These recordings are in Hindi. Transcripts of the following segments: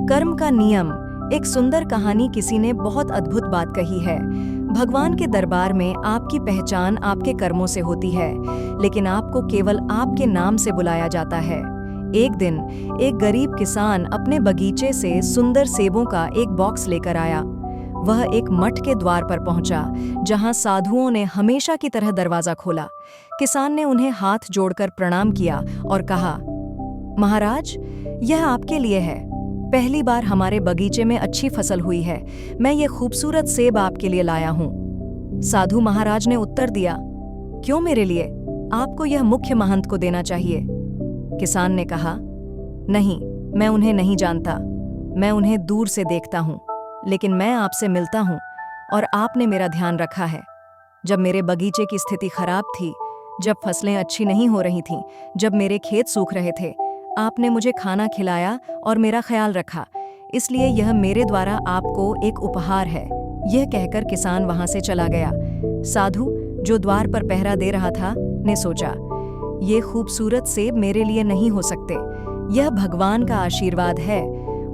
कर्म का नियम। एक सुंदर कहानी किसी ने बहुत अद्भुत बात कही है। भगवान के दरबार में आपकी पहचान आपके कर्मों से होती है, लेकिन आपको केवल आपके नाम से बुलाया जाता है। एक दिन एक गरीब किसान अपने बगीचे से सुंदर सेबों का एक बॉक्स लेकर आया। वह एक मठ के द्वार पर पहुंचा, जहां साधुओं ने हमेशा की तरह दरवाजा खोला। किसान ने उन्हें हाथ जोड़कर प्रणाम किया और कहा, महाराज, यह आपके लिए है। पहली बार हमारे बगीचे में अच्छी फसल हुई है। मैं ये खूबसूरत सेब आपके लिए लाया हूँ। साधु महाराज ने उत्तर दिया, क्यों मेरे लिए? आपको यह मुख्य महंत को देना चाहिए। किसान ने कहा, नहीं, मैं उन्हें नहीं जानता। मैं उन्हें दूर से देखता हूँ, लेकिन मैं आपसे मिलता हूँ और आपने मेरा ध्यान रखा है। जब मेरे बगीचे की स्थिति खराब थी, जब फसलें अच्छी नहीं हो रही थीं, जब मेरे खेत सूख रहे थे, आपने मुझे खाना खिलाया और मेरा ख्याल रखा। इसलिए यह मेरे द्वारा आपको एक उपहार है। यह कहकर किसान वहां से चला गया। साधु, जो द्वार पर पहरा दे रहा था, ने सोचा, ये खूबसूरत सेब मेरे लिए नहीं हो सकते। यह भगवान का आशीर्वाद है।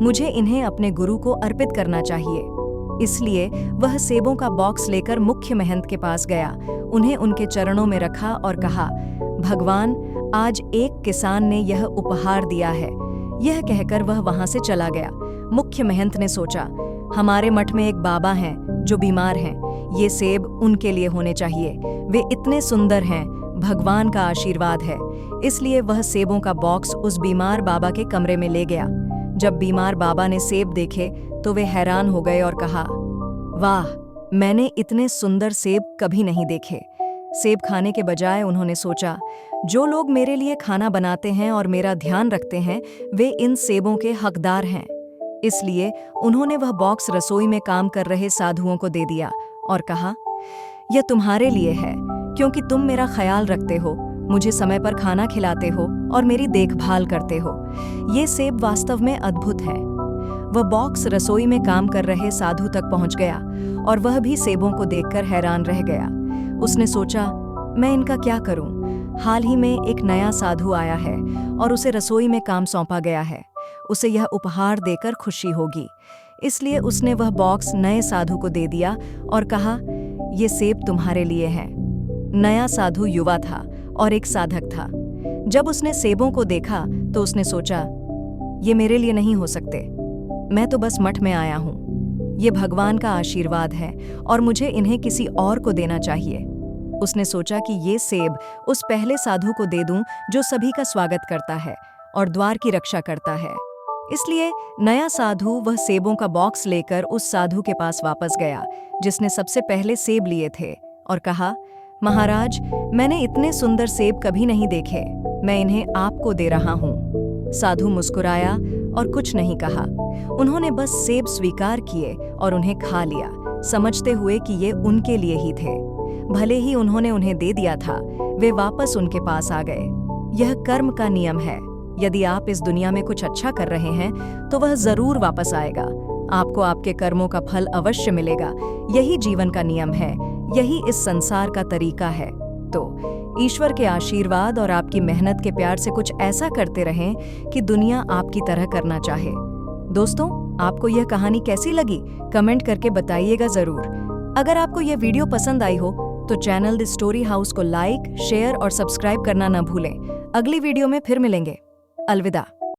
मुझे इन्हें अपने गुरु को अर्पित करना चाहिए। इसलिए वह सेबों का बॉक्स लेकर मुख्य महंत के पास गया, उन्हें उनके चरणों में रखा और कहा, भगवान, आज एक किसान ने यह उपहार दिया है। यह कहकर वह वहां से चला गया। मुख्य महंत ने सोचा, हमारे मठ में एक बाबा हैं जो बीमार हैं। ये सेब उनके लिए होने चाहिए। वे इतने सुंदर हैं, भगवान का आशीर्वाद है। इसलिए वह सेबों का बॉक्स उस बीमार बाबा के कमरे में ले गया। जब बीमार बाबा ने सेब देखे तो वे हैरान हो गए और कहा, वाह, मैंने इतने सुंदर सेब कभी नहीं देखे। सेब खाने के बजाय उन्होंने सोचा, जो लोग मेरे लिए खाना बनाते हैं और मेरा ध्यान रखते हैं, वे इन सेबों के हकदार हैं। इसलिए उन्होंने वह बॉक्स रसोई में काम कर रहे साधुओं को दे दिया और कहा, यह तुम्हारे लिए है, क्योंकि तुम मेरा ख्याल रखते हो, मुझे समय पर खाना खिलाते हो और मेरी देखभाल करते हो। ये सेब वास्तव में अद्भुत हैं। वह बॉक्स रसोई में काम कर रहे साधु तक पहुंच गया और वह भी सेबों को देखकर हैरान रह गया। उसने सोचा, मैं इनका क्या करूं? हाल ही में एक नया साधु आया है और उसे रसोई में काम सौंपा गया है। उसे यह उपहार देकर खुशी होगी। इसलिए उसने वह बॉक्स नए साधु को दे दिया और कहा, ये सेब तुम्हारे लिए हैं। नया साधु युवा था और एक साधक था। जब उसने सेबों को देखा तो उसने सोचा, ये मेरे लिए नहीं हो सकते। मैं तो बस मठ में आया हूँ। ये भगवान का आशीर्वाद है और मुझे इन्हें किसी और को देना चाहिए। उसने सोचा कि ये सेब उस पहले साधु को दे दूं जो सभी का स्वागत करता है और द्वार की रक्षा करता है। इसलिए नया साधु वह सेबों का बॉक्स लेकर उस साधु के पास वापस गया जिसने सबसे पहले सेब लिए थे और कहा, महाराज, मैंने इतने सुंदर सेब कभी नहीं देखे। मैं इन्हें आपको दे रहा हूँ। साधु मुस्कुराया और कुछ नहीं कहा। उन्होंने बस सेब स्वीकार किए और उन्हें खा लिया, समझते हुए कि ये उनके लिए ही थे। भले ही उन्होंने उन्हें दे दिया था, वे वापस उनके पास आ गए। यह कर्म का नियम है। यदि आप इस दुनिया में कुछ अच्छा कर रहे हैं तो वह जरूर वापस आएगा। आपको आपके कर्मों का फल अवश्य मिलेगा। यही जीवन का नियम है, यही इस संसार का तरीका है। तो ईश्वर के आशीर्वाद और आपकी मेहनत के प्यार से कुछ ऐसा करते रहें कि दुनिया आपकी तरह करना चाहे। दोस्तों, आपको यह कहानी कैसी लगी? कमेंट करके बताइएगा जरूर। अगर आपको यह वीडियो पसंद आई हो तो चैनल द स्टोरी हाउस को लाइक, शेयर और सब्सक्राइब करना न भूलें। अगली वीडियो में फिर मिलेंगे। अलविदा।